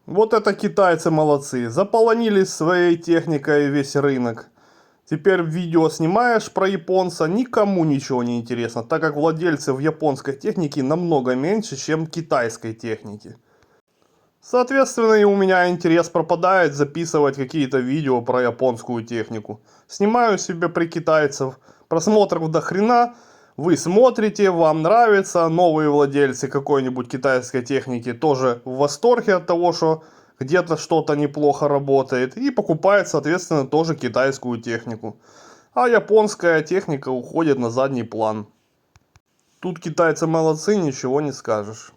Вот это китайцы молодцы. Заполонили своей техникой весь рынок. Теперь видео снимаешь про японца, никому ничего не интересно, так как владельцев японской техники намного меньше, чем китайской техники. Соответственно, и у меня интерес пропадает записывать какие-то видео про японскую технику. Снимаю себе при китайцев, просмотров до хрена, вы смотрите, вам нравится, новые владельцы какой-нибудь китайской техники тоже в восторге от того, что где-то что-то неплохо работает, и покупают, соответственно, тоже китайскую технику. А японская техника уходит на задний план. Тут китайцы молодцы, ничего не скажешь.